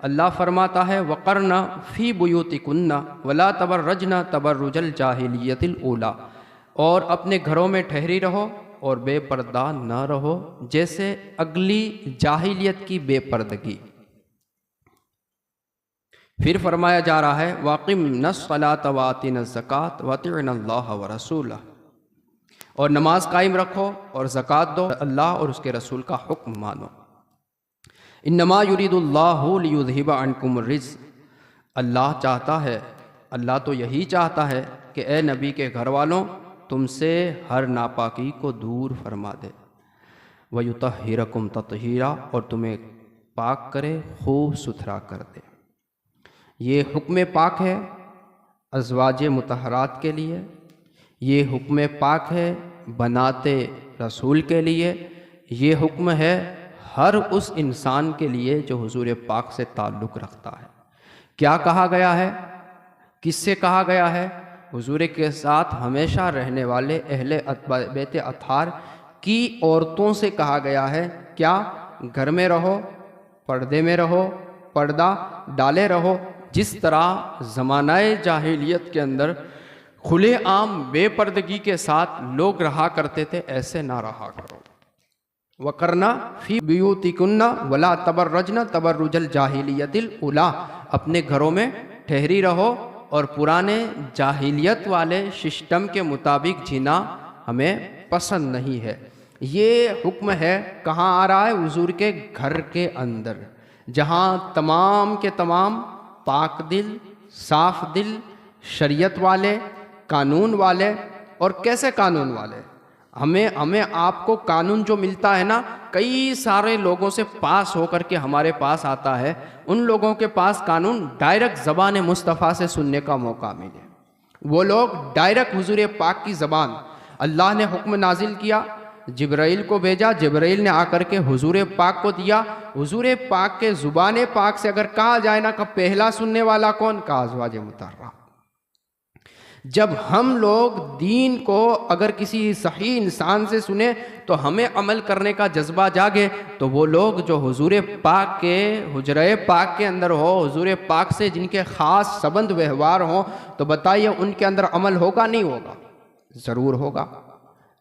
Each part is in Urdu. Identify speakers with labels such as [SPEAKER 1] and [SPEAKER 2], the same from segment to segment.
[SPEAKER 1] اللہ فرماتا ہے وقرن فی بیوتکن ولا تبرجن تبرج الجاہلیت الاولی، اور اپنے گھروں میں ٹھہری رہو اور بے پردہ نہ رہو جیسے اگلی جاہلیت کی بے پردگی۔ پھر فرمایا جا رہا ہے واقمنا الصلاۃ وآتینا الزکوٰۃ واطعنا اللہ ورسولہ، اور نماز قائم رکھو اور زکوٰۃ دو، اللہ اور اس کے رسول کا حکم مانو۔ انما یرید اللہ لیذہب عنکم الرجس، اللہ چاہتا ہے، اللہ تو یہی چاہتا ہے کہ اے نبی کے گھر والوں تم سے ہر ناپاکی کو دور فرما دے، ویطہرکم تطہیرا، اور تمہیں پاک کرے، خوب ستھرا کر دے۔ یہ حکم پاک ہے ازواج مطہرات کے لیے، یہ حکم پاک ہے بناتے رسول کے لیے، یہ حکم ہے ہر اس انسان کے لیے جو حضور پاک سے تعلق رکھتا ہے۔ کیا کہا گیا ہے؟ کس سے کہا گیا ہے؟ حضور کے ساتھ ہمیشہ رہنے والے اہل بیت اطہار کی عورتوں سے کہا گیا ہے۔ کیا؟ گھر میں رہو، پردے میں رہو، پردہ ڈالے رہو۔ جس طرح زمانہ جاہلیت کے اندر کھلے عام بے پردگی کے ساتھ لوگ رہا کرتے تھے، ایسے نہ رہا کرو۔ وَقَرْنَ فِي بِيُوتِكُنَّ وَلَا تَبَرَّجْنَ تَبَرُّجَ الْجَاهِلِيَّةِ الْأُولَىٰ، اپنے گھروں میں ٹھہری رہو اور پرانے جاہلیت والے سسٹم کے مطابق جینا ہمیں پسند نہیں ہے۔ یہ حکم ہے کہاں آ رہا ہے؟ حضور کے گھر کے اندر، جہاں تمام کے تمام پاک دل، صاف دل، شریعت والے، قانون والے۔ اور کیسے قانون والے؟ ہمیں آپ کو قانون جو ملتا ہے نا، کئی سارے لوگوں سے پاس ہو کر کے ہمارے پاس آتا ہے، ان لوگوں کے پاس قانون ڈائریکٹ زبان مصطفیٰ سے سننے کا موقع ملے۔ وہ لوگ ڈائریکٹ حضور پاک کی زبان، اللہ نے حکم نازل کیا، جبرائیل کو بھیجا، جبرائیل نے آ کر کے حضور پاک کو دیا۔ حضور پاک کے زبان پاک سے اگر کہا جائے نا کہ پہلا سننے والا کون؟ کہا ازواج مطہرہ۔ جب ہم لوگ دین کو اگر کسی صحیح انسان سے سنیں تو ہمیں عمل کرنے کا جذبہ جاگے، تو وہ لوگ جو حضور پاک کے حجرہ پاک کے اندر ہو، حضور پاک سے جن کے خاص سبند ویوہار ہوں، تو بتائیے ان کے اندر عمل ہوگا نہیں ہوگا؟ ضرور ہوگا،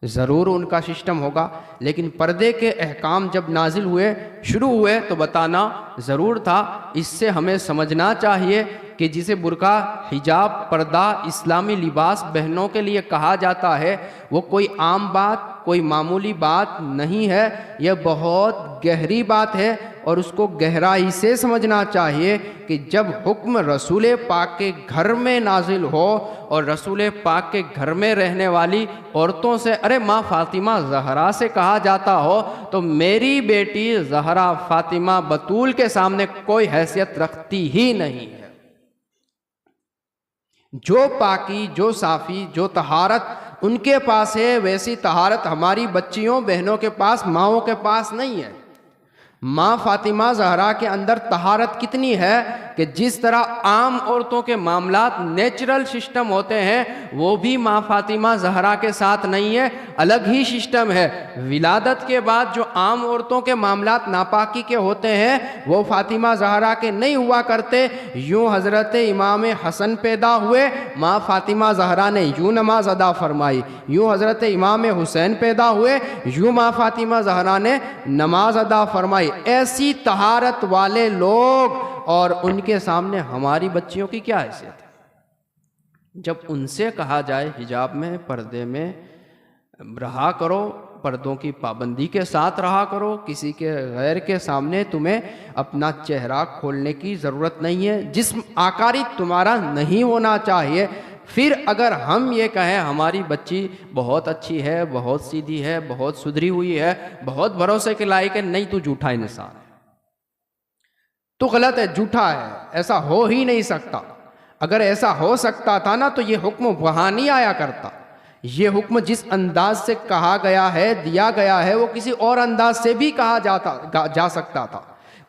[SPEAKER 1] ضرور ان کا سسٹم ہوگا۔ لیکن پردے کے احکام جب نازل ہوئے، شروع ہوئے، تو بتانا ضرور تھا۔ اس سے ہمیں سمجھنا چاہیے کہ جسے برقع، حجاب، پردہ، اسلامی لباس بہنوں کے لیے کہا جاتا ہے، وہ کوئی عام بات، کوئی معمولی بات نہیں ہے، یہ بہت گہری بات ہے، اور اس کو گہرائی سے سمجھنا چاہیے کہ جب حکم رسول پاک کے گھر میں نازل ہو اور رسول پاک کے گھر میں رہنے والی عورتوں سے ارے ماں فاطمہ زہرا سے کہا جاتا ہو، تو میری بیٹی زہرا فاطمہ بطول کے سامنے کوئی حیثیت رکھتی ہی نہیں ہے۔ جو پاکی، جو صافی، جو طہارت ان کے پاس ہے، ویسی طہارت ہماری بچیوں بہنوں کے پاس، ماؤں کے پاس نہیں ہے۔ ماں فاطمہ زہرا کے اندر طہارت کتنی ہے کہ جس طرح عام عورتوں کے معاملات نیچرل سسٹم ہوتے ہیں، وہ بھی ماں فاطمہ زہرا کے ساتھ نہیں ہے، الگ ہی سسٹم ہے۔ ولادت کے بعد جو عام عورتوں کے معاملات ناپاکی کے ہوتے ہیں، وہ فاطمہ زہرا کے نہیں ہوا کرتے۔ یوں حضرت امام حسن پیدا ہوئے، ماں فاطمہ زہرا نے یوں نماز ادا فرمائی۔ یوں حضرت امام حسین پیدا ہوئے، یوں ماں فاطمہ زہرا نے نماز ادا فرمائی۔ ایسی طہارت والے لوگ، اور ان کے سامنے ہماری بچیوں کی کیا حیثیت ہے؟ جب ان سے کہا جائے حجاب میں، پردے میں رہا کرو، پردوں کی پابندی کے ساتھ رہا کرو، کسی کے غیر کے سامنے تمہیں اپنا چہرہ کھولنے کی ضرورت نہیں ہے، جسم آکاری تمہارا نہیں ہونا چاہیے، پھر اگر ہم یہ کہیں ہماری بچی بہت اچھی ہے، بہت سیدھی ہے، بہت سدھری ہوئی ہے، بہت بھروسے کے لائق ہے، نہیں تو جھوٹا انسان ہے، تو غلط ہے، جھوٹا ہے، ایسا ہو ہی نہیں سکتا۔ اگر ایسا ہو سکتا تھا نا تو یہ حکم وہاں نہیں آیا کرتا۔ یہ حکم جس انداز سے کہا گیا ہے، دیا گیا ہے، وہ کسی اور انداز سے بھی کہا جا سکتا تھا۔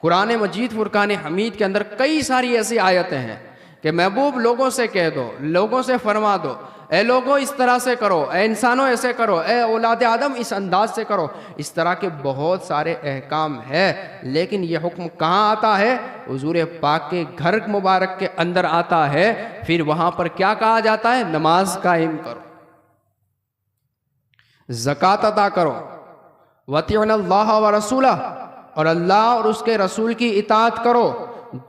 [SPEAKER 1] قرآن مجید فرقان حمید کے اندر کئی ساری ایسی آیتیں ہیں کہ محبوب لوگوں سے کہہ دو، لوگوں سے فرما دو، اے لوگوں اس طرح سے کرو، اے انسانوں ایسے کرو، اے اولاد آدم اس انداز سے کرو. اس طرح کے بہت سارے احکام ہے، لیکن یہ حکم کہاں آتا ہے؟ حضور پاک کے گھر مبارک کے اندر آتا ہے. پھر وہاں پر کیا کہا جاتا ہے؟ نماز قائم کرو، زکوٰۃ ادا کرو، وَأَطِیعُوا اللَّهَ وَرَسُولَهُ، اور اللہ اور اس کے رسول کی اطاعت کرو.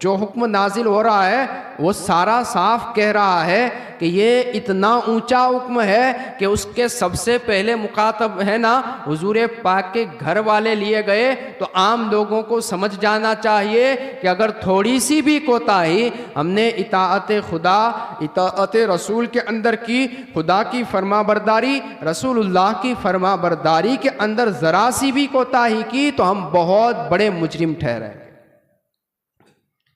[SPEAKER 1] جو حکم نازل ہو رہا ہے وہ سارا صاف کہہ رہا ہے کہ یہ اتنا اونچا حکم ہے کہ اس کے سب سے پہلے مخاطب ہے نا حضور پاک کے گھر والے لیے گئے. تو عام لوگوں کو سمجھ جانا چاہیے کہ اگر تھوڑی سی بھی کوتاہی ہم نے اطاعت خدا اطاعت رسول کے اندر کی، خدا کی فرما برداری رسول اللہ کی فرما برداری کے اندر ذرا سی بھی کوتاہی کی تو ہم بہت بڑے مجرم ٹھہرے.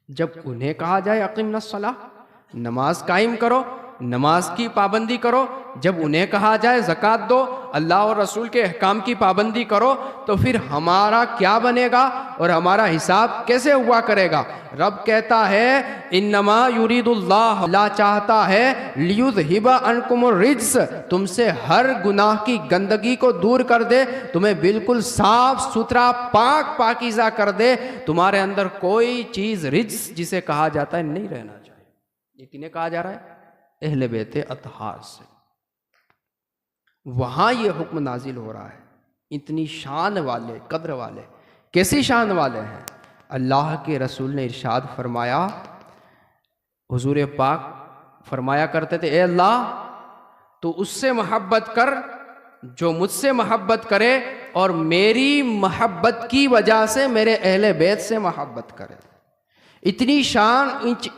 [SPEAKER 1] جب انہیں کہا جائے اقیمنا الصلاۃ، نماز قائم کرو، نماز کی پابندی کرو، جب انہیں کہا جائے زکوٰۃ دو، اللہ اور رسول کے احکام کی پابندی کرو، تو پھر ہمارا کیا بنے گا اور ہمارا حساب کیسے ہوا کرے گا؟ رب کہتا ہے انما یرید اللہ، اللہ چاہتا ہے لیذھب عنکم الرجس، تم سے ہر گناہ کی گندگی کو دور کر دے، تمہیں بالکل صاف ستھرا پاک پاکیزہ کر دے، تمہارے اندر کوئی چیز رجس جسے کہا جاتا ہے نہیں رہنا چاہیے. یہ کنہیں کہا جا رہا ہے؟ اہل بیت اطہار سے. وہاں یہ حکم نازل ہو رہا ہے. اتنی شان والے، قدر والے، کیسی شان والے ہیں؟ اللہ کے رسول نے ارشاد فرمایا، حضور پاک فرمایا کرتے تھے اے اللہ تو اس سے محبت کر جو مجھ سے محبت کرے، اور میری محبت کی وجہ سے میرے اہل بیت سے محبت کرے. اتنی شان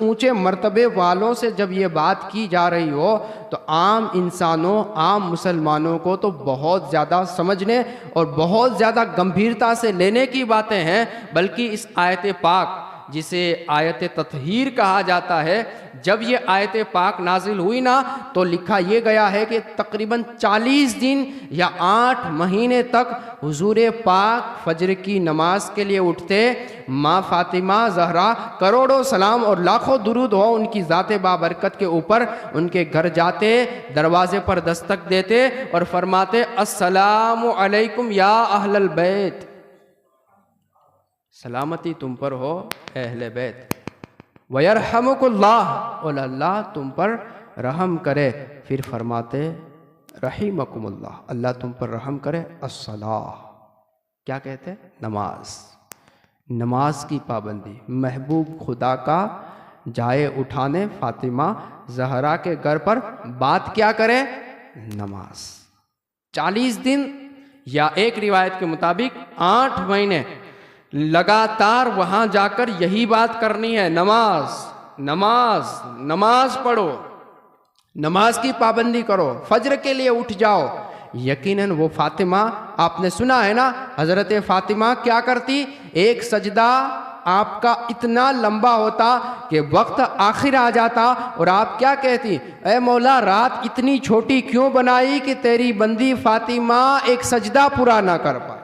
[SPEAKER 1] اونچے مرتبے والوں سے جب یہ بات کی جا رہی ہو تو عام انسانوں، عام مسلمانوں کو تو بہت زیادہ سمجھنے اور بہت زیادہ گمبھیرتا سے لینے کی باتیں ہیں. بلکہ اس آیت پاک جسے آیت تطہیر کہا جاتا ہے، جب یہ آیت پاک نازل ہوئی نا تو لکھا یہ گیا ہے کہ تقریباً 40 دن یا 8 مہینے تک حضور پاک فجر کی نماز کے لیے اٹھتے. ماں فاطمہ زہرا کروڑوں سلام اور لاکھوں درود ہو ان کی ذات بابرکت کے اوپر، ان کے گھر جاتے، دروازے پر دستک دیتے اور فرماتے السلام علیکم یا اہل البیت، سلامتی تم پر ہو اہل بیت، وَيَرْحَمُكُ اللَّهُ، اور اللہ تم پر رحم کرے. پھر فرماتے رحیمکم اللہ، اللہ تم پر رحم کرے. الصلاۃ، کیا کہتے؟ نماز. نماز کی پابندی. محبوب خدا کا جائے اٹھانے فاطمہ زہرا کے گھر پر بات کیا کرے؟ نماز. 40 دن یا ایک روایت کے مطابق 8 مہینے لگاتار وہاں جا کر یہی بات کرنی ہے، نماز نماز نماز پڑھو، نماز کی پابندی کرو، فجر کے لیے اٹھ جاؤ. یقیناً وہ فاطمہ آپ نے سنا ہے نا، حضرت فاطمہ کیا کرتی؟ ایک سجدہ آپ کا اتنا لمبا ہوتا کہ وقت آخر آ جاتا اور آپ کیا کہتی؟ اے مولا رات اتنی چھوٹی کیوں بنائی کہ تیری بندی فاطمہ ایک سجدہ پورا نہ کر پائے.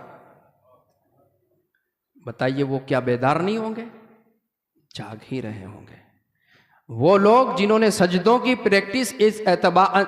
[SPEAKER 1] بتائیے وہ کیا بیدار نہیں ہوں گے؟ جاگ ہی رہے ہوں گے. وہ لوگ جنہوں نے سجدوں کی پریکٹس اس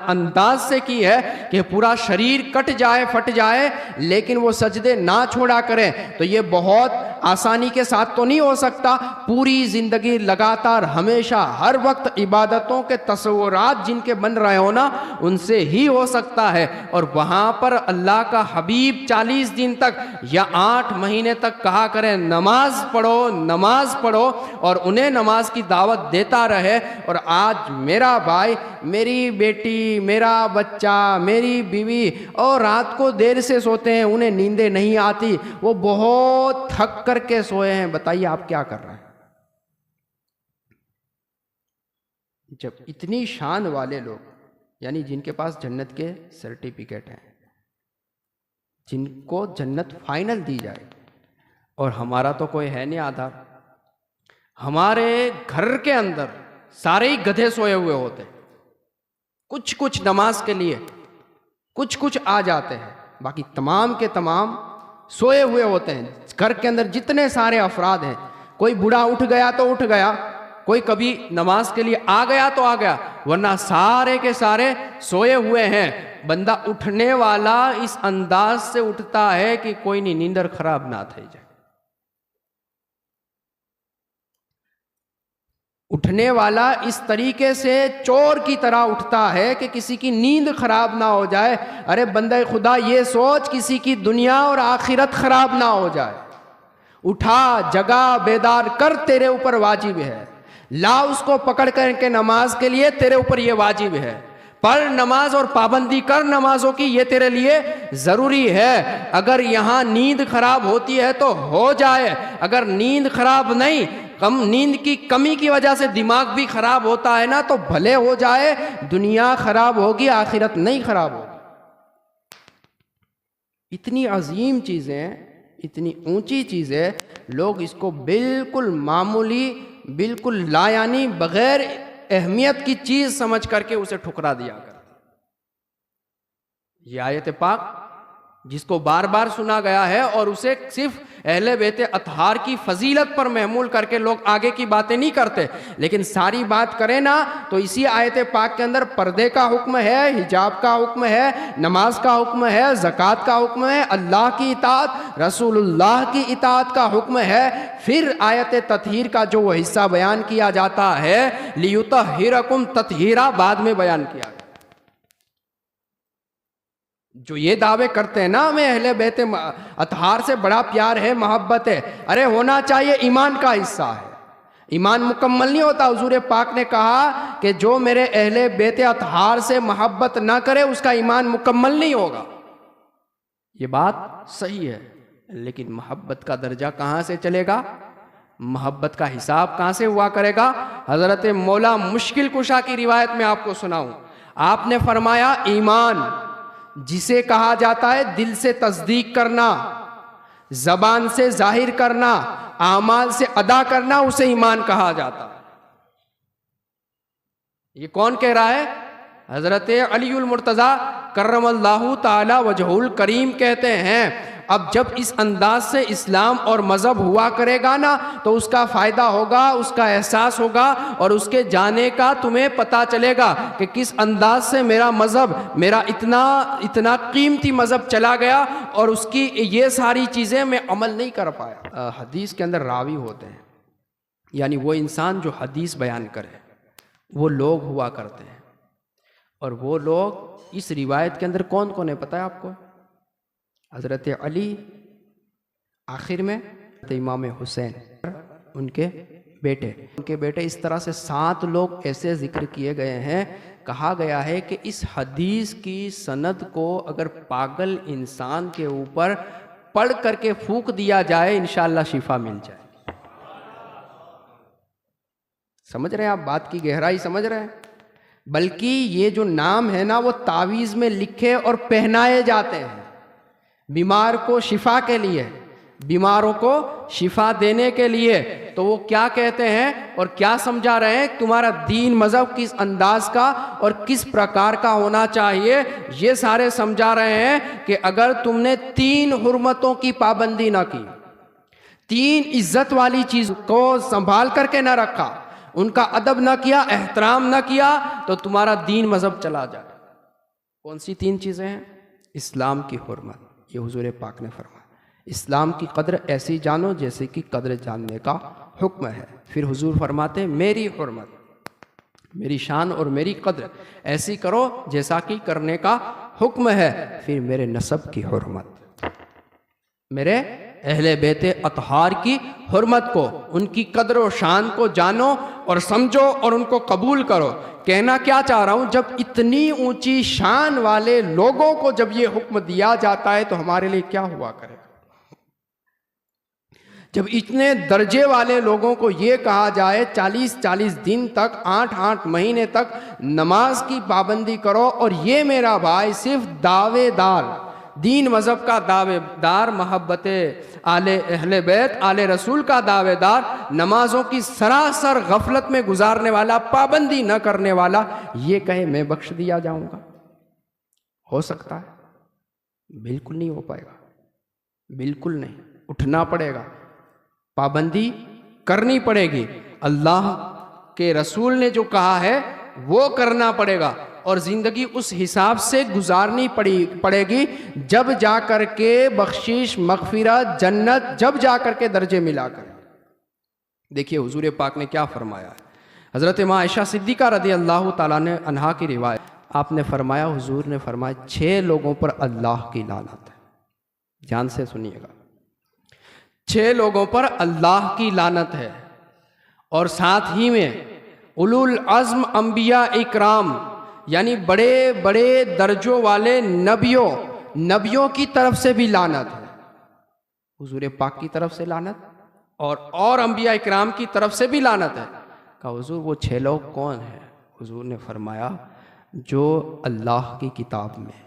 [SPEAKER 1] انداز سے کی ہے کہ پورا شریر کٹ جائے پھٹ جائے لیکن وہ سجدے نہ چھوڑا کریں، تو یہ بہت آسانی کے ساتھ تو نہیں ہو سکتا. پوری زندگی لگاتار ہمیشہ ہر وقت عبادتوں کے تصورات جن کے بن رہے ہو نا ان سے ہی ہو سکتا ہے. اور وہاں پر اللہ کا حبیب 40 دن تک یا 8 مہینے تک کہا کریں نماز پڑھو نماز پڑھو، اور انہیں نماز کی دعوت دیتا رہے. اور آج میرا بھائی، میری بیٹی، میرا بچہ، میری بیوی اور رات کو دیر سے سوتے ہیں، انہیں نیندیں نہیں آتی، وہ بہت تھک کر کے سوئے ہیں. بتائیے آپ کیا کر رہے ہیں؟ جب اتنی شان والے لوگ، یعنی جن کے پاس جنت کے سرٹیفکیٹ ہیں، جن کو جنت فائنل دی جائے، اور ہمارا تو کوئی ہے نہیں آدھار. ہمارے گھر کے اندر سارے ہی گدھے سوئے ہوئے ہوتے، کچھ نماز کے لیے کچھ آ جاتے ہیں، باقی تمام کے تمام سوئے ہوئے ہوتے ہیں. گھر کے اندر جتنے سارے افراد ہیں، کوئی بوڑھا اٹھ گیا تو اٹھ گیا، کوئی کبھی نماز کے لیے آ گیا تو آ گیا، ورنہ سارے کے سارے سوئے ہوئے ہیں۔ بندہ اٹھنے والا اس انداز سے اٹھتا ہے کہ کوئی نہیں نیندر خراب نہ تھئی جائے۔ اٹھنے والا اس طریقے سے چور کی طرح اٹھتا ہے کہ کسی کی نیند خراب نہ ہو جائے۔ ارے بندہ خدا یہ سوچ کسی کی دنیا اور آخرت خراب نہ ہو جائے۔ اٹھا، جگا، بیدار کر، تیرے اوپر واجب ہے۔ لا اس کو پکڑ کر کے نماز کے لیے، تیرے اوپر یہ واجب ہے۔ پڑھ نماز اور پابندی کر نمازوں کی، یہ تیرے لیے ضروری ہے۔ اگر یہاں نیند خراب ہوتی ہے تو ہو جائے، اگر نیند خراب نہیں، نیند کی کمی کی وجہ سے دماغ بھی خراب ہوتا ہے نا، تو بھلے ہو جائے، دنیا خراب ہوگی، آخرت نہیں خراب ہوگی۔ اتنی عظیم چیزیں، اتنی اونچی چیزیں، لوگ اس کو بالکل معمولی، بالکل لا یعنی بغیر اہمیت کی چیز سمجھ کر کے اسے ٹھکرا دیا کرتے۔ یہ آیت پاک جس کو بار بار سنا گیا ہے اور اسے صرف اہل بیت اطہار کی فضیلت پر محمول کر کے لوگ آگے کی باتیں نہیں کرتے، لیکن ساری بات کریں نا تو اسی آیت پاک کے اندر پردے کا حکم ہے، حجاب کا حکم ہے، نماز کا حکم ہے، زکوٰۃ کا حکم ہے، اللہ کی اطاعت، رسول اللہ کی اطاعت کا حکم ہے۔ پھر آیت تطہیر کا جو وہ حصہ بیان کیا جاتا ہے، لیطہرکم تطہیرا، بعد میں بیان کیا گیا۔ جو یہ دعوے کرتے ہیں نا ہمیں اہل بیت اطہار سے بڑا پیار ہے، محبت ہے، ارے ہونا چاہیے، ایمان کا حصہ ہے۔ ایمان مکمل نہیں ہوتا۔ حضور پاک نے کہا کہ جو میرے اہل بیت اطہار سے محبت نہ کرے اس کا ایمان مکمل نہیں ہوگا۔ یہ بات صحیح ہے، لیکن محبت کا درجہ کہاں سے چلے گا؟ محبت کا حساب کہاں سے ہوا کرے گا؟ حضرت مولا مشکل کشا کی روایت میں آپ کو سناؤں، آپ نے فرمایا ایمان جسے کہا جاتا ہے دل سے تصدیق کرنا، زبان سے ظاہر کرنا، اعمال سے ادا کرنا، اسے ایمان کہا جاتا ہے۔ یہ کون کہہ رہا ہے؟ حضرت علی المرتضیٰ کرم اللہ تعالی وجہہ الکریم کہتے ہیں۔ اب جب اس انداز سے اسلام اور مذہب ہوا کرے گا نا تو اس کا فائدہ ہوگا، اس کا احساس ہوگا، اور اس کے جانے کا تمہیں پتہ چلے گا کہ کس انداز سے میرا مذہب، میرا اتنا قیمتی مذہب چلا گیا اور اس کی یہ ساری چیزیں میں عمل نہیں کر پایا۔ حدیث کے اندر راوی ہوتے ہیں، یعنی وہ انسان جو حدیث بیان کرے، وہ لوگ ہوا کرتے ہیں، اور وہ لوگ اس روایت کے اندر کون کون ہے پتہ ہے آپ کو؟ حضرت علی، آخر میں امام حسین، ان کے بیٹے، اس طرح سے 7 لوگ ایسے ذکر کیے گئے ہیں۔ کہا گیا ہے کہ اس حدیث کی سند کو اگر پاگل انسان کے اوپر پڑھ کر کے پھونک دیا جائے انشاءاللہ شفا مل جائے۔ سمجھ رہے ہیں آپ بات کی گہرائی؟ سمجھ رہے ہیں؟ بلکہ یہ جو نام ہے نا وہ تعویذ میں لکھے اور پہنائے جاتے ہیں بیمار کو شفا کے لیے، بیماروں کو شفا دینے کے لیے۔ تو وہ کیا کہتے ہیں اور کیا سمجھا رہے ہیں؟ تمہارا دین مذہب کس انداز کا اور کس پرکار کا ہونا چاہیے، یہ سارے سمجھا رہے ہیں کہ اگر تم نے 3 حرمتوں کی پابندی نہ کی، 3 عزت والی چیز کو سنبھال کر کے نہ رکھا، ان کا ادب نہ کیا، احترام نہ کیا، تو تمہارا دین مذہب چلا جائے۔ کون سی 3 چیزیں ہیں؟ اسلام کی حرمت، یہ حضور پاک نے فرمایا، اسلام کی قدر ایسی جانو جیسے کہ قدر جاننے کا حکم ہے۔ پھر حضور فرماتے ہیں میری حرمت، میری شان اور میری قدر ایسی کرو جیسا کہ کرنے کا حکم ہے۔ پھر میرے نسب کی حرمت، میرے اہل بیت اطہار کی حرمت کو، ان کی قدر و شان کو جانو اور سمجھو اور ان کو قبول کرو۔ کہنا کیا چاہ رہا ہوں، جب اتنی اونچی شان والے لوگوں کو جب یہ حکم دیا جاتا ہے تو ہمارے لیے کیا ہوا کرے گا؟ جب اتنے درجے والے لوگوں کو یہ کہا جائے 40 دن تک، 8 مہینے تک نماز کی پابندی کرو، اور یہ میرا بھائی صرف دعوے دار، دین مذہب کا دعوے دار، محبت اہل بیت، آل رسول کا دعوے دار، نمازوں کی سراسر غفلت میں گزارنے والا، پابندی نہ کرنے والا، یہ کہے میں بخش دیا جاؤں گا؟ ہو سکتا ہے؟ بالکل نہیں ہو پائے گا، بالکل نہیں۔ اٹھنا پڑے گا، پابندی کرنی پڑے گی۔ اللہ کہ رسول نے جو کہا ہے وہ کرنا پڑے گا، اور زندگی اس حساب سے گزارنی پڑے گی جب جا کر کے بخشش، مغفرت، جنت جب جا کر کے درجے ملا کر۔ دیکھیے حضور پاک نے کیا فرمایا ہے۔ حضرت ماں عائشہ صدیقہ رضی اللہ تعالیٰ عنہا کی روایت، آپ نے فرمایا، حضور نے فرمایا 6 لوگوں پر اللہ کی لعنت ہے۔ دھیان سے سنیے گا، 6 لوگوں پر اللہ کی لعنت ہے، اور ساتھ ہی میں اولو العزم انبیاء اکرام، یعنی بڑے بڑے درجوں والے نبیوں کی طرف سے بھی لعنت ہے۔ حضور پاک کی طرف سے لعنت اور انبیاء اکرام کی طرف سے بھی لعنت ہے۔ کہا حضور وہ 6 لوگ کون ہیں؟ حضور نے فرمایا جو اللہ کی کتاب میں،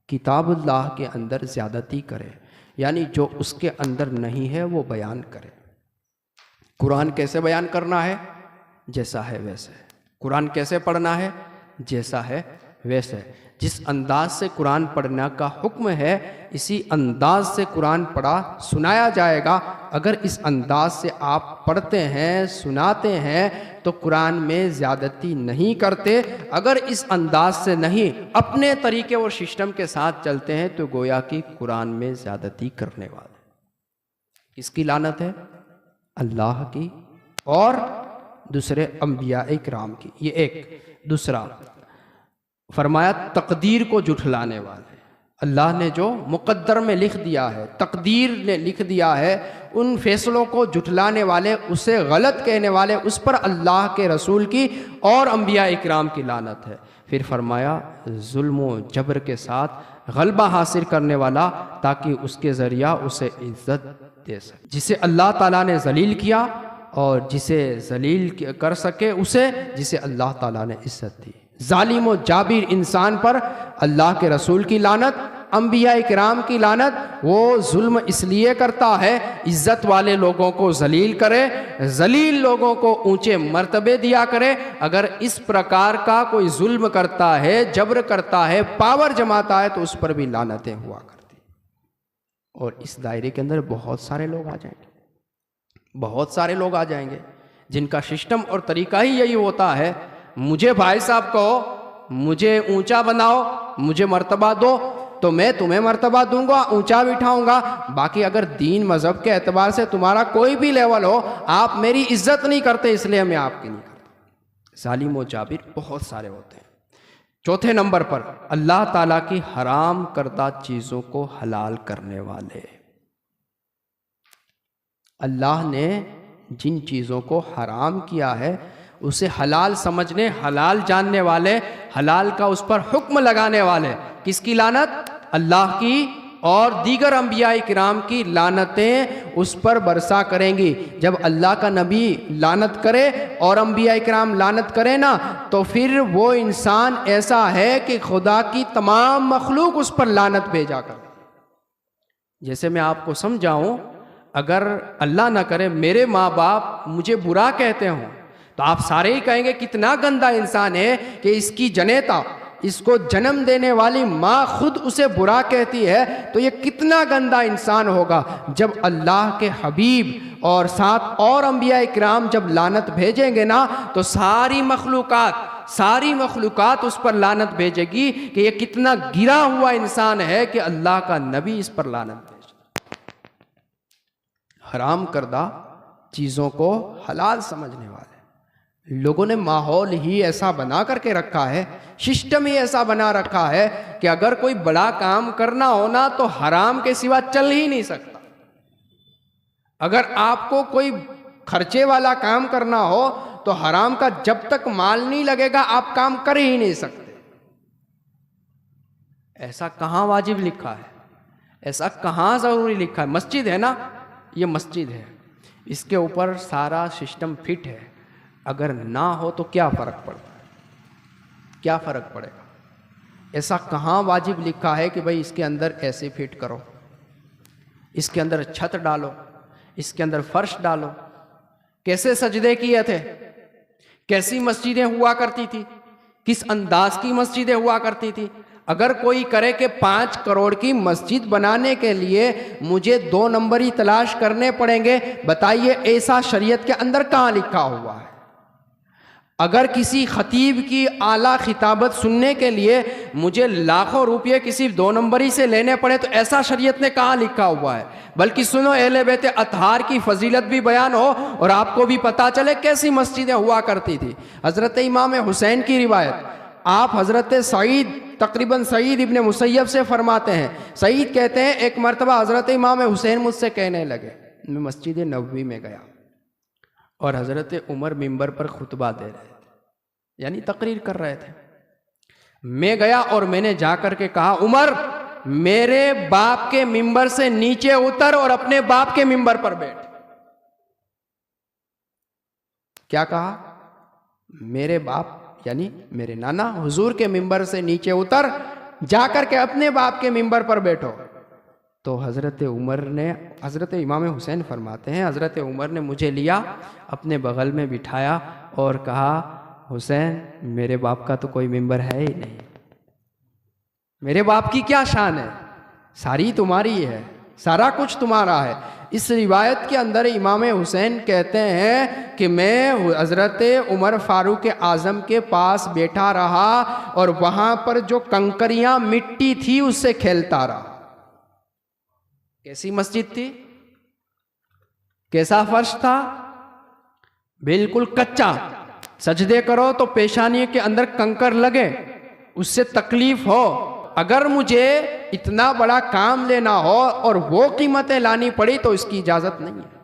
[SPEAKER 1] کتاب اللہ کے اندر زیادتی کرے، یعنی جو اس کے اندر نہیں ہے وہ بیان کرے۔ قرآن کیسے بیان کرنا ہے؟ جیسا ہے ویسے۔ قرآن کیسے پڑھنا ہے؟ جیسا ہے ویسے۔ جس انداز سے قرآن پڑھنے کا حکم ہے اسی انداز سے قرآن پڑھا سنایا جائے گا۔ اگر اس انداز سے آپ پڑھتے ہیں، سناتے ہیں تو قرآن میں زیادتی نہیں کرتے۔ اگر اس انداز سے نہیں، اپنے طریقے اور سسٹم کے ساتھ چلتے ہیں تو گویا کہ قرآن میں زیادتی کرنے والے۔ اس کی لعنت ہے اللہ کی اور دوسرے انبیاء اکرام کی، یہ ایک۔ دوسرا فرمایا تقدیر کو جھٹلانے والے، اللہ نے جو مقدر میں لکھ دیا ہے، تقدیر نے لکھ دیا ہے، ان فیصلوں کو جھٹلانے والے، اسے غلط کہنے والے، اس پر اللہ کے رسول کی اور انبیاء اکرام کی لعنت ہے۔ پھر فرمایا ظلم و جبر کے ساتھ غلبہ حاصل کرنے والا، تاکہ اس کے ذریعہ اسے عزت دے سکے، جسے اللہ تعالیٰ نے ذلیل کیا اور جسے ذلیل کر سکے اسے جسے اللہ تعالیٰ نے عزت دی۔ ظالم و جابر انسان پر اللہ کے رسول کی لعنت، انبیاء اکرام کی لعنت۔ وہ ظلم اس لیے کرتا ہے عزت والے لوگوں کو ذلیل کرے، ذلیل لوگوں کو اونچے مرتبے دیا کرے۔ اگر اس پرکار کا کوئی ظلم کرتا ہے، جبر کرتا ہے، پاور جماتا ہے تو اس پر بھی لعنتیں ہوا کرتی۔ اور اس دائرے کے اندر بہت سارے لوگ آ جائیں گے، بہت سارے لوگ آ جائیں گے جن کا سسٹم اور طریقہ ہی یہی ہوتا ہے، مجھے بھائی صاحب کہو، مجھے اونچا بناؤ، مجھے مرتبہ دو تو میں تمہیں مرتبہ دوں گا، اونچا بٹھاؤں گا۔ باقی اگر دین مذہب کے اعتبار سے تمہارا کوئی بھی لیول ہو، آپ میری عزت نہیں کرتے اس لیے میں آپ کی نہیں کرتا۔ ظالم و جابر بہت سارے ہوتے ہیں۔ چوتھے نمبر پر اللہ تعالیٰ کی حرام کردہ چیزوں کو حلال کرنے والے۔ اللہ نے جن چیزوں کو حرام کیا ہے اسے حلال سمجھنے، حلال جاننے والے، حلال کا اس پر حکم لگانے والے۔ کس کی لعنت؟ اللہ کی اور دیگر انبیاء کرام کی لعنتیں اس پر برسا کریں گی۔ جب اللہ کا نبی لعنت کرے اور انبیاء کرام لعنت کرے نا، تو پھر وہ انسان ایسا ہے کہ خدا کی تمام مخلوق اس پر لعنت بھیجا کر۔ جیسے میں آپ کو سمجھاؤں، اگر اللہ نہ کرے میرے ماں باپ مجھے برا کہتے ہوں تو آپ سارے ہی کہیں گے کتنا گندا انسان ہے کہ اس کی جنیتا، اس کو جنم دینے والی ماں خود اسے برا کہتی ہے، تو یہ کتنا گندا انسان ہوگا۔ جب اللہ کے حبیب اور ساتھ اور انبیاء اکرام جب لعنت بھیجیں گے نا، تو ساری مخلوقات اس پر لعنت بھیجے گی کہ یہ کتنا گرا ہوا انسان ہے کہ اللہ کا نبی اس پر لعنت بھیجے۔ حرام کردہ چیزوں کو حلال سمجھنے والے لوگوں نے ماحول ہی ایسا بنا کر کے رکھا ہے، سسٹم ہی ایسا بنا رکھا ہے کہ اگر کوئی بڑا کام کرنا ہونا تو حرام کے سوا چل ہی نہیں سکتا۔ اگر آپ کو کوئی خرچے والا کام کرنا ہو تو حرام کا جب تک مال نہیں لگے گا آپ کام کر ہی نہیں سکتے۔ ایسا کہاں واجب لکھا ہے، ایسا کہاں ضروری لکھا ہے؟ مسجد ہے نا، یہ مسجد ہے، اس کے اوپر سارا سسٹم فٹ ہے، اگر نہ ہو تو کیا فرق پڑتا ہے؟ کیا فرق پڑے گا؟ ایسا کہاں واجب لکھا ہے کہ بھئی اس کے اندر ایسے فٹ کرو، اس کے اندر چھت ڈالو، اس کے اندر فرش ڈالو؟ کیسے سجدے کیے تھے؟ کیسی مسجدیں ہوا کرتی تھی؟ کس انداز کی مسجدیں ہوا کرتی تھی؟ اگر کوئی کرے کہ 5 کروڑ کی مسجد بنانے کے لیے مجھے 2 نمبری تلاش کرنے پڑیں گے، بتائیے ایسا شریعت کے اندر کہاں لکھا ہوا ہے؟ اگر کسی خطیب کی اعلیٰ خطابت سننے کے لیے مجھے لاکھوں روپے کسی 2 نمبری سے لینے پڑے تو ایسا شریعت نے کہاں لکھا ہوا ہے؟ بلکہ سنو، اہل بیت اطہار کی فضیلت بھی بیان ہو اور آپ کو بھی پتا چلے کیسی مسجدیں ہوا کرتی تھی۔ حضرت امام حسین کی روایت، آپ حضرت سعید، تقریباً سعید ابن مسیب سے فرماتے ہیں، سعید کہتے ہیں ایک مرتبہ حضرت امام حسین مجھ سے کہنے لگے، میں مسجد نبوی میں گیا اور حضرت عمر ممبر پر خطبہ دے رہے تھے، یعنی تقریر کر رہے تھے۔ میں گیا اور میں نے جا کر کے کہا، عمر میرے باپ کے ممبر سے نیچے اتر اور اپنے باپ کے ممبر پر بیٹھ۔ کیا کہا؟ میرے باپ یعنی میرے نانا حضور کے ممبر سے نیچے اتر، جا کر کے اپنے باپ کے ممبر پر بیٹھو۔ تو حضرت عمر نے، حضرت امام حسین فرماتے ہیں، حضرت عمر نے مجھے لیا، اپنے بغل میں بٹھایا اور کہا، حسین میرے باپ کا تو کوئی ممبر ہے ہی نہیں، میرے باپ کی کیا شان ہے، ساری تمہاری ہے، سارا کچھ تمہارا ہے۔ اس روایت کے اندر امام حسین کہتے ہیں کہ میں حضرت عمر فاروق اعظم کے پاس بیٹھا رہا اور وہاں پر جو کنکریاں مٹی تھی اس سے کھیلتا رہا۔ کیسی مسجد تھی، کیسا فرش تھا، بالکل کچا، سجدے کرو تو پیشانی کے اندر کنکر لگے، اس سے تکلیف ہو۔ اگر مجھے اتنا بڑا کام لینا ہو اور وہ قیمتیں لانی پڑی تو اس کی اجازت نہیں ہے۔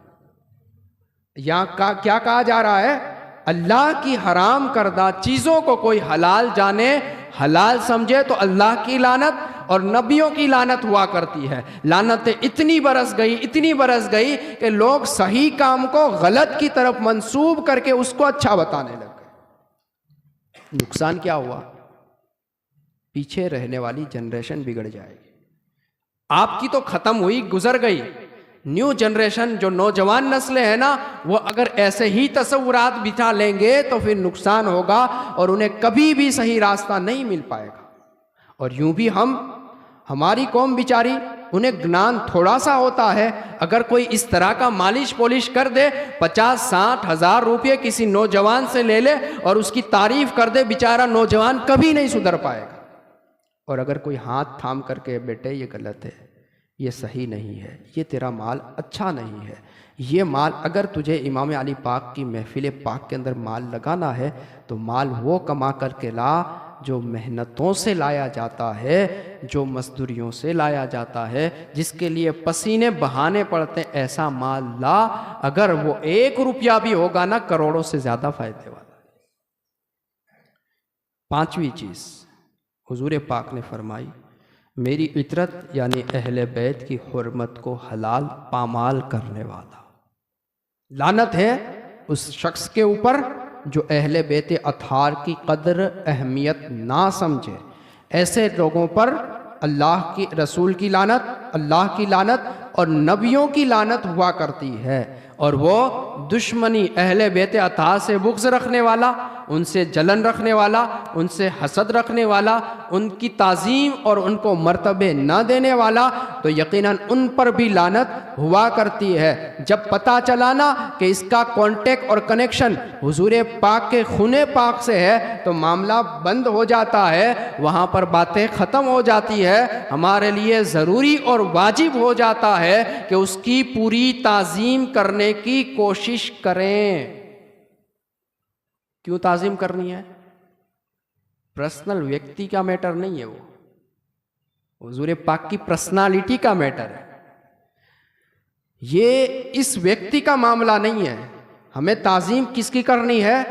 [SPEAKER 1] یہاں کیا کہا جا رہا ہے؟ اللہ کی حرام کردہ چیزوں کو کوئی حلال جانے، حلال سمجھے تو اللہ کی لعنت اور نبیوں کی لعنت ہوا کرتی ہے۔ لعنتیں اتنی برس گئی کہ لوگ صحیح کام کو غلط کی طرف منسوب کر کے اس کو اچھا بتانے لگ گئے۔ نقصان کیا ہوا؟ پیچھے رہنے والی جنریشن بگڑ جائے گی۔ آپ کی تو ختم ہوئی، گزر گئی، نیو جنریشن جو نوجوان نسلیں ہیں نا، وہ اگر ایسے ہی تصورات بٹھا لیں گے تو پھر نقصان ہوگا اور انہیں کبھی بھی صحیح راستہ نہیں مل پائے گا۔ اور یوں بھی ہماری قوم بیچاری، انہیں گنان تھوڑا سا ہوتا ہے، اگر کوئی اس طرح کا مالش پولش کر دے، 50-60 ہزار روپے کسی نوجوان سے لے لے اور اس کی تعریف کر دے، بیچارہ نوجوان کبھی نہیں سدھر پائے گا۔ اور اگر کوئی ہاتھ تھام کر کے، بیٹے یہ غلط ہے، یہ صحیح نہیں ہے، یہ تیرا مال اچھا نہیں ہے، یہ مال اگر تجھے امام علی پاک کی محفل پاک کے اندر مال لگانا ہے تو مال وہ کما کر کے لا جو محنتوں سے لایا جاتا ہے، جو مزدوریوں سے لایا جاتا ہے، جس کے لیے پسینے بہانے پڑتے، ایسا مال لا۔ اگر وہ 1 روپیہ بھی ہوگا نا، کروڑوں سے زیادہ فائدے والا۔ 5ویں چیز حضور پاک نے فرمائی، میری عطرت یعنی اہل بیت کی حرمت کو حلال پامال کرنے والا۔ لعنت ہے اس شخص کے اوپر جو اہل بیت اطہار کی قدر اہمیت نہ سمجھے۔ ایسے لوگوں پر اللہ کی رسول کی لعنت، اللہ کی لعنت اور نبیوں کی لعنت ہوا کرتی ہے۔ اور وہ دشمنی اہل بیت اطہار سے بغض رکھنے والا، ان سے جلن رکھنے والا، ان سے حسد رکھنے والا، ان کی تعظیم اور ان کو مرتبے نہ دینے والا، تو یقیناً ان پر بھی لعنت ہوا کرتی ہے۔ جب پتہ چلا نا کہ اس کا کانٹیکٹ اور کنیکشن حضور پاک کے خون پاک سے ہے تو معاملہ بند ہو جاتا ہے، وہاں پر باتیں ختم ہو جاتی ہے۔ ہمارے لیے ضروری اور واجب ہو جاتا ہے کہ اس کی پوری تعظیم کرنے کی کوشش کریں۔ کیوں تعظیم کرنی ہے؟ پرسنل ویکتی کا میٹر نہیں ہے، وہ حضور پاک کی پرسنالٹی کا میٹر ہے۔ یہ اس ویکتی کا معاملہ نہیں ہے۔ ہمیں تعظیم کس کی کرنی ہے؟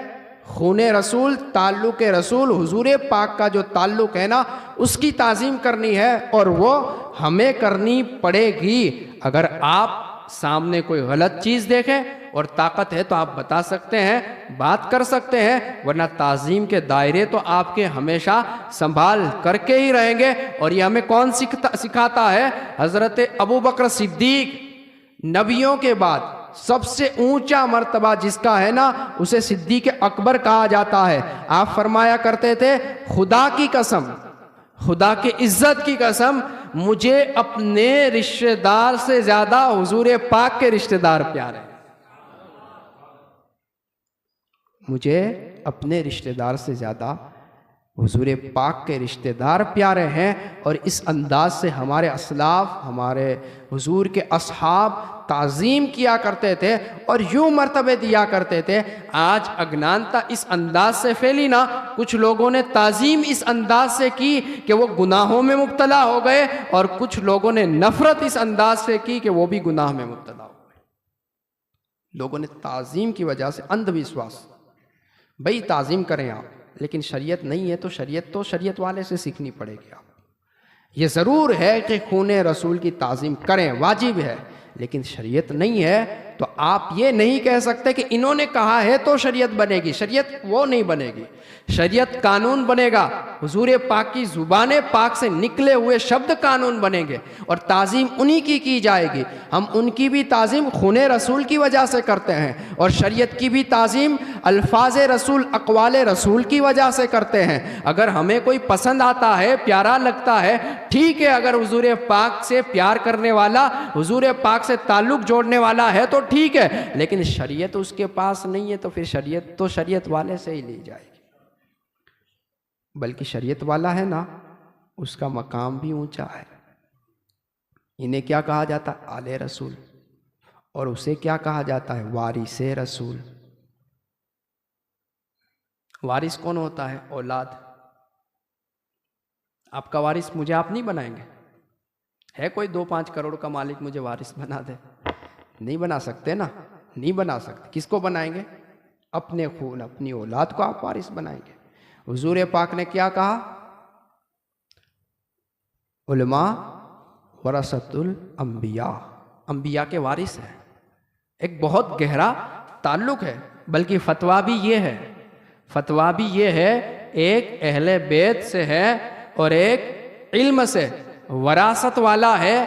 [SPEAKER 1] خون رسول، تعلق رسول، حضور پاک کا جو تعلق ہے نا، اس کی تعظیم کرنی ہے، اور وہ ہمیں کرنی پڑے گی۔ اگر آپ سامنے کوئی غلط چیز دیکھیں اور طاقت ہے تو آپ بتا سکتے ہیں، بات کر سکتے ہیں، ورنہ تعظیم کے دائرے تو آپ کے ہمیشہ سنبھال کر کے ہی رہیں گے۔ اور یہ ہمیں کون سکھاتا ہے؟ حضرت ابوبکر صدیق، نبیوں کے بعد سب سے اونچا مرتبہ جس کا ہے نا، اسے صدیق اکبر کہا جاتا ہے۔ آپ فرمایا کرتے تھے، خدا کی قسم، خدا کی عزت کی قسم، مجھے اپنے رشتہ دار سے زیادہ حضور پاک کے رشتہ دار پیارے، مجھے اپنے رشتہ دار سے زیادہ حضور پاک کے رشتہ دار پیارے ہیں، اور اس انداز سے ہمارے اسلاف، ہمارے حضور کے اصحاب تعظیم کیا کرتے تھے اور یوں مرتبے دیا کرتے تھے۔ آج اگنانتا اس انداز سے پھیلی نا، کچھ لوگوں نے تعظیم اس انداز سے کی کہ وہ گناہوں میں مبتلا ہو گئے، اور کچھ لوگوں نے نفرت اس انداز سے کی کہ وہ بھی گناہ میں مبتلا ہو گئے۔ لوگوں نے تعظیم کی وجہ سے اندھ وشواس، بھئی تعظیم کریں آپ، لیکن شریعت نہیں ہے تو شریعت والے سے سیکھنی پڑے گی۔ آپ یہ ضرور ہے کہ خون رسول کی تعظیم کریں، واجب ہے، لیکن شریعت نہیں ہے تو آپ یہ نہیں کہہ سکتے کہ انہوں نے کہا ہے تو شریعت بنے گی۔ شریعت وہ نہیں بنے گی، شریعت قانون بنے گا، حضور پاک کی زبان پاک سے نکلے ہوئے شبد قانون بنیں گے، اور تعظیم انہی کی جائے گی۔ ہم ان کی بھی تعظیم خون رسول کی وجہ سے کرتے ہیں، اور شریعت کی بھی تعظیم الفاظ رسول، اقوال رسول کی وجہ سے کرتے ہیں۔ اگر ہمیں کوئی پسند آتا ہے، پیارا لگتا ہے، ٹھیک ہے، اگر حضور پاک سے پیار کرنے والا، حضور پاک سے تعلق جوڑنے والا ہے تو ٹھیک ہے، لیکن شریعت اس کے پاس نہیں ہے تو پھر شریعت والے سے ہی لی جائے گی۔ بلکہ شریعت والا ہے نا، اس کا مقام بھی اونچا ہے۔ انہیں کیا کہا جاتا ہے؟ آل رسول، اور اسے کیا کہا جاتا ہے؟ وارث رسول۔ وارث کون ہوتا ہے؟ اولاد۔ آپ کا وارث مجھے آپ نہیں بنائیں گے؟ ہے کوئی 2-5 کروڑ کا مالک مجھے وارث بنا دے؟ نہیں بنا سکتے نا، نہیں بنا سکتے۔ کس کو بنائیں گے؟ اپنے خون، اپنی اولاد کو آپ وارث بنائیں گے۔ حضور پاک نے کیا کہا؟ علماء ورثۃ الانبیاء، انبیاء کے وارث ہیں۔ ایک بہت گہرا تعلق ہے، بلکہ فتویٰ بھی یہ ہے، ایک اہل بیت سے ہے اور ایک علم سے، وراثت والا ہے،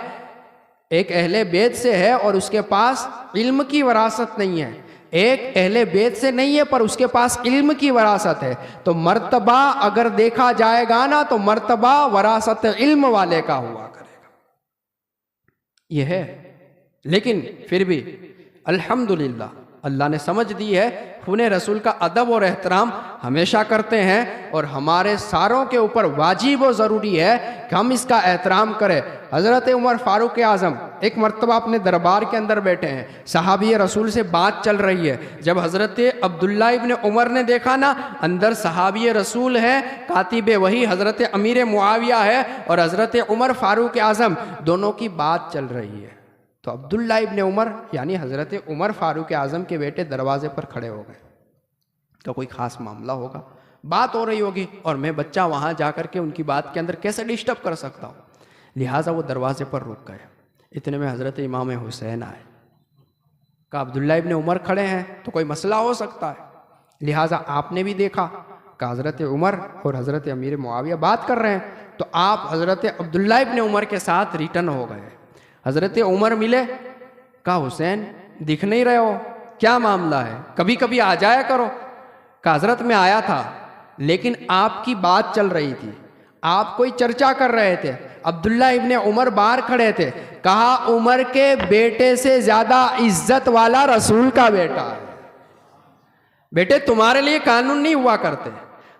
[SPEAKER 1] ایک اہل بیت سے ہے اور اس کے پاس علم کی وراثت نہیں ہے، ایک اہل بیت سے نہیں ہے پر اس کے پاس علم کی وراثت ہے۔ تو مرتبہ اگر دیکھا جائے گا نا تو مرتبہ وراثت علم والے کا ہوا کرے گا، یہ ہے۔ لیکن پھر بھی الحمدللہ اللہ نے سمجھ دی ہے، خون رسول کا ادب اور احترام ہمیشہ کرتے ہیں، اور ہمارے ساروں کے اوپر واجب و ضروری ہے کہ ہم اس کا احترام کریں۔ حضرت عمر فاروق اعظم ایک مرتبہ اپنے دربار کے اندر بیٹھے ہیں، صحابی رسول سے بات چل رہی ہے۔ جب حضرت عبداللہ ابن عمر نے دیکھا نا اندر صحابی رسول ہے، کاتب وحی حضرت امیر معاویہ ہے، اور حضرت عمر فاروق اعظم دونوں کی بات چل رہی ہے، تو عبداللہ ابن عمر یعنی حضرت عمر فاروق اعظم کے بیٹے دروازے پر کھڑے ہو گئے۔ تو کوئی خاص معاملہ ہوگا، بات ہو رہی ہوگی، اور میں بچہ وہاں جا کر کے ان کی بات کے اندر کیسے ڈسٹرب کر سکتا ہوں، لہٰذا وہ دروازے پر رک گئے۔ اتنے میں حضرت امام حسین آئے، کہا عبداللہ ابن عمر کھڑے ہیں تو کوئی مسئلہ ہو سکتا ہے، لہٰذا آپ نے بھی دیکھا، کہ حضرت عمر اور حضرت امیر معاویہ بات کر رہے ہیں، تو آپ حضرت عبداللہ ابن عمر کے ساتھ ریٹرن ہو گئے۔ حضرت عمر ملے، کہا حسین دکھ نہیں رہے ہو، کیا معاملہ ہے، کبھی کبھی آ جایا کرو۔ کہا حضرت میں آیا تھا لیکن آپ کی بات چل رہی تھی، آپ کوئی چرچا کر رہے تھے، عبداللہ ابن عمر باہر کھڑے تھے، کہا عمر کے بیٹے سے زیادہ عزت والا رسول کا بیٹا ہے۔ بیٹے تمہارے لیے قانون نہیں ہوا کرتے،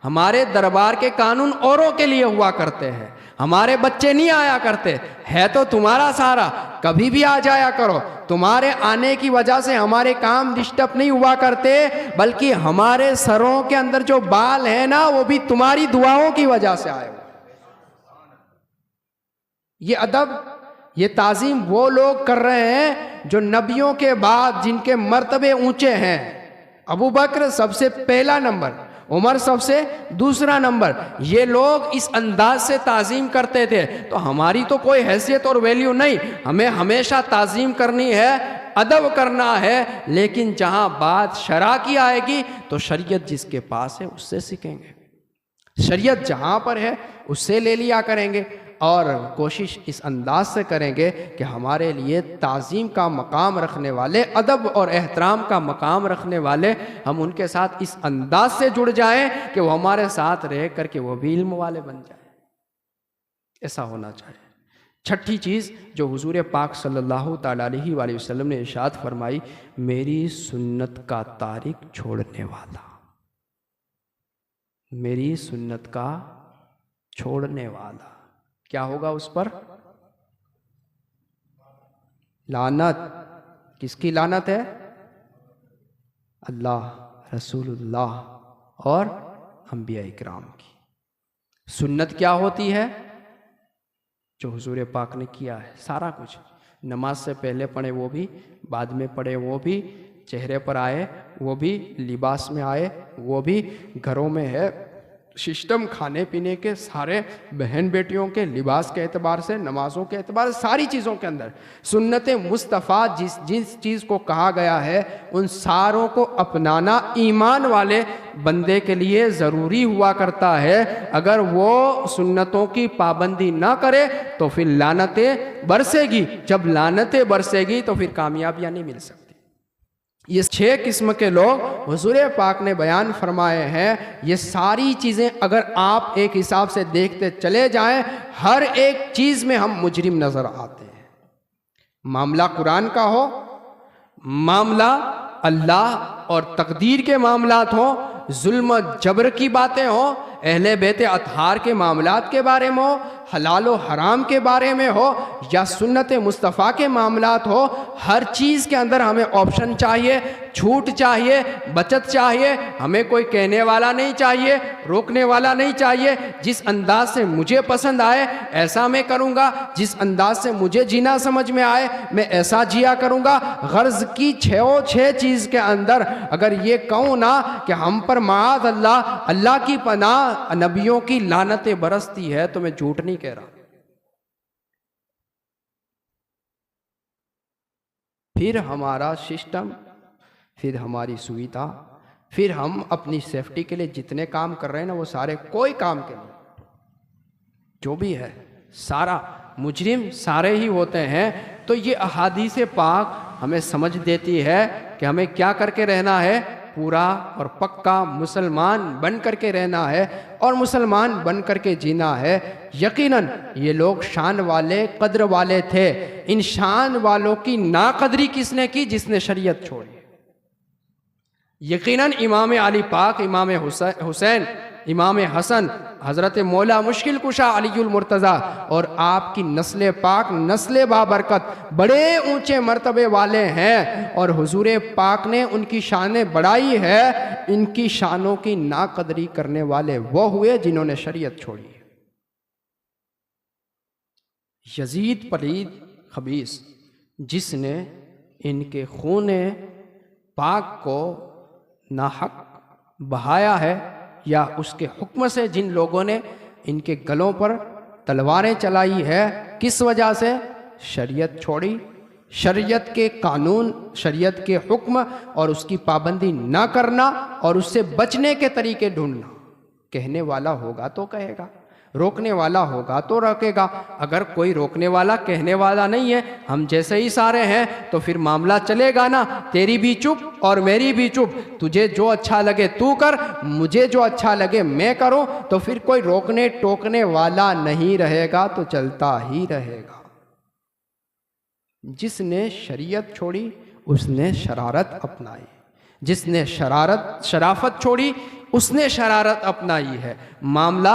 [SPEAKER 1] ہمارے دربار کے قانون اوروں کے لیے ہوا کرتے ہیں، ہمارے بچے نہیں آیا کرتے، ہے تو تمہارا سارا، کبھی بھی آ جایا کرو، تمہارے آنے کی وجہ سے ہمارے کام ڈسٹرب نہیں ہوا کرتے، بلکہ ہمارے سروں کے اندر جو بال ہیں نا وہ بھی تمہاری دعاؤں کی وجہ سے آئے ہوئے۔ یہ ادب، یہ تعظیم وہ لوگ کر رہے ہیں جو نبیوں کے بعد جن کے مرتبے اونچے ہیں۔ ابو بکر سب سے پہلا نمبر، عمر سب سے دوسرا نمبر، یہ لوگ اس انداز سے تعظیم کرتے تھے، تو ہماری تو کوئی حیثیت اور ویلیو نہیں، ہمیں ہمیشہ تعظیم کرنی ہے، ادب کرنا ہے، لیکن جہاں بات شرع کی آئے گی تو شریعت جس کے پاس ہے اس سے سیکھیں گے، شریعت جہاں پر ہے اس سے لے لیا کریں گے، اور کوشش اس انداز سے کریں گے کہ ہمارے لیے تعظیم کا مقام رکھنے والے، ادب اور احترام کا مقام رکھنے والے، ہم ان کے ساتھ اس انداز سے جڑ جائیں کہ وہ ہمارے ساتھ رہ کر کے وہ بھی علم والے بن جائیں، ایسا ہونا چاہیے۔ چھٹی چیز جو حضور پاک صلی اللہ تعالیٰ علیہ وآلہ وسلم نے ارشاد فرمائی، میری سنت کا تارک چھوڑنے والا، میری سنت کا چھوڑنے والا، کیا ہوگا اس پر؟ لعنت۔ کس کی لعنت ہے؟ اللہ، رسول اللہ اور انبیاء اکرام کی۔ سنت کیا ہوتی ہے؟ جو حضور پاک نے کیا ہے سارا کچھ، نماز سے پہلے پڑھے وہ بھی، بعد میں پڑھے وہ بھی، چہرے پر آئے وہ بھی، لباس میں آئے وہ بھی، گھروں میں ہے سسٹم کھانے پینے کے، سارے بہن بیٹیوں کے لباس کے اعتبار سے، نمازوں کے اعتبار سے، ساری چیزوں کے اندر سنت مصطفیٰ جس چیز کو کہا گیا ہے ان ساروں کو اپنانا ایمان والے بندے کے لیے ضروری ہوا کرتا ہے۔ اگر وہ سنتوں کی پابندی نہ کرے تو پھر لعنتیں برسے گی، جب لعنتیں برسے گی تو پھر کامیابیاں نہیں مل سکتی۔ یہ 6 قسم کے لوگ حضور پاک نے بیان فرمائے ہیں۔ یہ ساری چیزیں اگر آپ ایک حساب سے دیکھتے چلے جائیں، ہر ایک چیز میں ہم مجرم نظر آتے ہیں۔ معاملہ قرآن کا ہو، معاملہ اللہ اور تقدیر کے معاملات ہوں، ظلم و جبر کی باتیں ہوں، اہل بیت اطہار کے معاملات کے بارے میں ہو، حلال و حرام کے بارے میں ہو، یا سنت مصطفیٰ کے معاملات ہو، ہر چیز کے اندر ہمیں آپشن چاہیے، چھوٹ چاہیے، بچت چاہیے۔ ہمیں کوئی کہنے والا نہیں چاہیے، روکنے والا نہیں چاہیے۔ جس انداز سے مجھے پسند آئے ایسا میں کروں گا، جس انداز سے مجھے جینا سمجھ میں آئے میں ایسا جیا کروں گا۔ غرض کی 6 چیز کے اندر اگر یہ کہوں نا کہ ہم پر معاذ اللہ کی پناہ نبیوں کی لعنتیں برستی ہے تو میں جھوٹ نہیں کہہ رہا۔ پھر ہمارا سسٹم، پھر ہماری سویدھا، پھر ہم اپنی سیفٹی کے لیے جتنے کام کر رہے ہیں نا وہ سارے کوئی کام کے نہیں، جو بھی ہے سارا مجرم سارے ہی ہوتے ہیں۔ تو یہ احادیث پاک ہمیں سمجھ دیتی ہے کہ ہمیں کیا کر کے رہنا ہے، پورا اور پکا مسلمان بن کر کے رہنا ہے اور مسلمان بن کر کے جینا ہے۔ یقیناً یہ لوگ شان والے، قدر والے تھے۔ ان شان والوں کی ناقدری کس نے کی؟ جس نے شریعت چھوڑی۔ یقیناً امام علی پاک، امام حسین، امام حسن، حضرت مولا مشکل کشا علی المرتضیٰ اور آپ کی نسل پاک، نسل بابرکت بڑے اونچے مرتبے والے ہیں، اور حضور پاک نے ان کی شانیں بڑھائی ہے۔ ان کی شانوں کی ناقدری کرنے والے وہ ہوئے جنہوں نے شریعت چھوڑی۔ یزید پلید خبیث، جس نے ان کے خون پاک کو ناحق بہایا ہے، یا اس کے حکم سے جن لوگوں نے ان کے گلوں پر تلواریں چلائی ہے، کس وجہ سے؟ شریعت چھوڑی، شریعت کے قانون، شریعت کے حکم اور اس کی پابندی نہ کرنا اور اس سے بچنے کے طریقے ڈھونڈنا۔ کہنے والا ہوگا تو کہے گا، روکنے والا ہوگا تو روکے گا۔ اگر کوئی روکنے والا، کہنے والا نہیں ہے، ہم جیسے ہی سارے ہیں تو پھر معاملہ چلے گا نا، تیری بھی چپ اور میری بھی چپ، تجھے جو اچھا لگے تو کر، مجھے جو اچھا لگے میں کروں، تو پھر کوئی روکنے ٹوکنے والا نہیں رہے گا تو چلتا ہی رہے گا۔ جس نے شریعت چھوڑی اس نے شرارت اپنائی، جس نے شرافت چھوڑی اس نے شرارت اپنائی ہے۔ معاملہ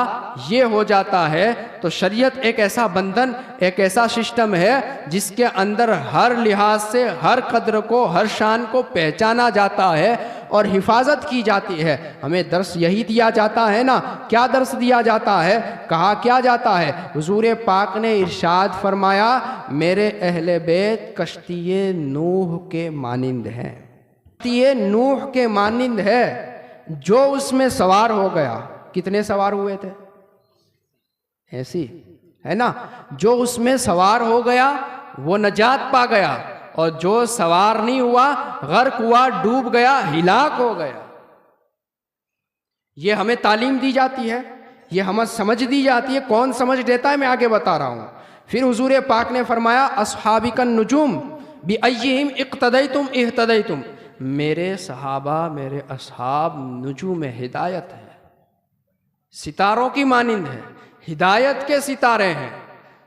[SPEAKER 1] یہ ہو جاتا ہے تو شریعت ایک ایسا بندھن، ایک ایسا سسٹم ہے جس کے اندر ہر لحاظ سے ہر قدر کو، ہر شان کو پہچانا جاتا ہے اور حفاظت کی جاتی ہے۔ ہمیں درس یہی دیا جاتا ہے نا۔ کیا درس دیا جاتا ہے؟ کہا کیا جاتا ہے؟ حضور پاک نے ارشاد فرمایا، میرے اہل بیت کشتی نوح کے مانند ہیں، کشتی نوح کے مانند ہے، جو اس میں سوار ہو گیا۔ کتنے سوار ہوئے تھے؟ ایسی ہے نا، جو اس میں سوار ہو گیا وہ نجات پا گیا، اور جو سوار نہیں ہوا غرق ہوا، ڈوب گیا، ہلاک ہو گیا۔ یہ ہمیں تعلیم دی جاتی ہے، یہ ہمیں سمجھ دی جاتی ہے۔ کون سمجھ دیتا ہے؟ میں آگے بتا رہا ہوں۔ پھر حضور پاک نے فرمایا، اصحابک النجوم بأیہم اقتدیتم اہتدیتم، میرے صحابہ، میرے اصحاب نجوم ہدایت ہے، ستاروں کی مانند ہے، ہدایت کے ستارے ہیں۔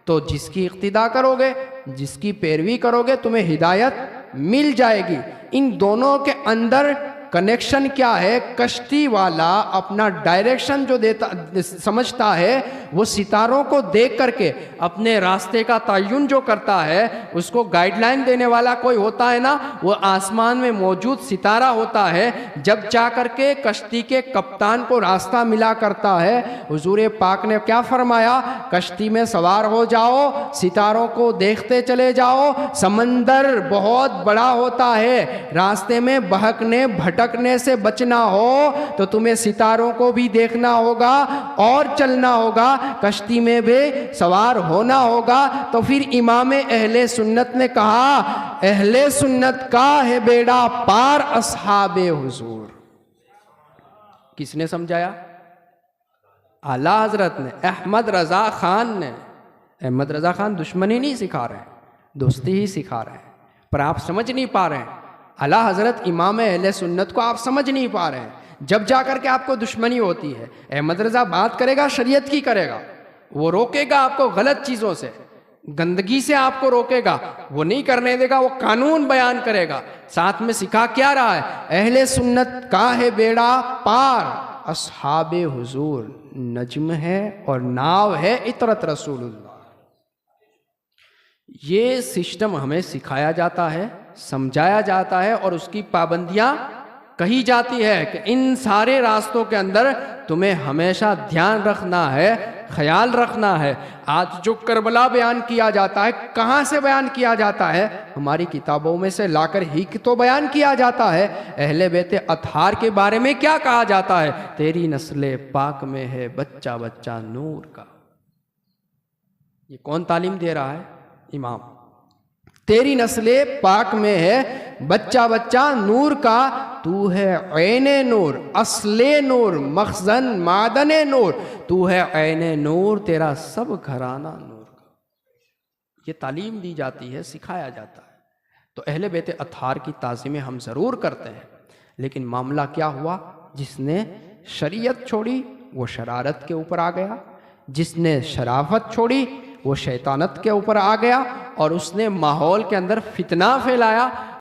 [SPEAKER 1] تو جس کی اقتداء کرو گے، جس کی پیروی کرو گے، تمہیں ہدایت مل جائے گی۔ ان دونوں کے اندر کنیکشن کیا ہے؟ کشتی والا اپنا ڈائریکشن جو دیتا سمجھتا ہے وہ ستاروں کو دیکھ کر کے اپنے راستے کا تعین جو کرتا ہے، اس کو گائیڈ لائن دینے والا کوئی ہوتا ہے نا، وہ آسمان میں موجود ستارہ ہوتا ہے، جب جا کر کے کشتی کے کپتان کو راستہ ملا کرتا ہے۔ حضور پاک نے کیا فرمایا؟ کشتی میں سوار ہو جاؤ، ستاروں کو دیکھتے چلے جاؤ، سمندر بہت بڑا ہوتا ہے، راستے میں بہکنے بھٹکنے سے بچنا ہو تو تمہیں ستاروں کو بھی دیکھنا ہوگا اور چلنا ہوگا، کشتی میں بھی سوار ہونا ہوگا۔ تو پھر امام اہل سنت نے کہا اہل سنت کا ہے بیڑا پار اصحاب حضور۔ کس نے سمجھایا؟ اعلیٰ حضرت نے، احمد رضا خان نے۔ احمد رضا خان دشمنی نہیں سکھا رہے ہیں، دوستی ہی سکھا رہے ہیں، پر آپ سمجھ نہیں پا رہے ہیں۔ اعلیٰ حضرت امام اہل سنت کو آپ سمجھ نہیں پا رہے ہیں، جب جا کر کے آپ کو دشمنی ہوتی ہے۔ احمد رضا بات کرے گا شریعت کی کرے گا، وہ روکے گا آپ کو غلط چیزوں سے، گندگی سے آپ کو روکے گا، وہ نہیں کرنے دے گا، وہ قانون بیان کرے گا۔ ساتھ میں سکھا کیا رہا ہے؟ اہل سنت کا ہے بیڑا پار اصحاب حضور، نجم ہے اور ناو ہے اطرت رسول اللہ۔ یہ سسٹم ہمیں سکھایا جاتا ہے، سمجھایا جاتا ہے، اور اس کی پابندیاں کہی جاتی ہے کہ ان سارے راستوں کے اندر تمہیں ہمیشہ دھیان رکھنا ہے، خیال رکھنا ہے۔ آج جو کربلا بیان کیا جاتا ہے، کہاں سے بیان کیا جاتا ہے؟ ہماری کتابوں میں سے لا کر ہی تو بیان کیا جاتا ہے۔ اہل بیت اطہار کے بارے میں کیا کہا جاتا ہے؟ تیری نسل پاک میں ہے بچہ بچہ نور کا۔ یہ کون تعلیم دے رہا ہے؟ امام۔ تیری نسل پاک میں ہے بچہ بچہ نور کا، تو ہے عین نور، اصل نور، مخزن معدن نور، تو ہے عین نور، تیرا سب گھرانہ نور کا۔ یہ تعلیم دی جاتی ہے، سکھایا جاتا ہے۔ تو اہل بیت اطہار کی تعظیمیں ہم ضرور کرتے ہیں، لیکن معاملہ کیا ہوا؟ جس نے شریعت چھوڑی وہ شرارت کے اوپر آ گیا، جس نے شرافت چھوڑی وہ شیطانت کے اوپر آ گیا، اور اس نے ماحول کے اندر فتنہ پھیلایا۔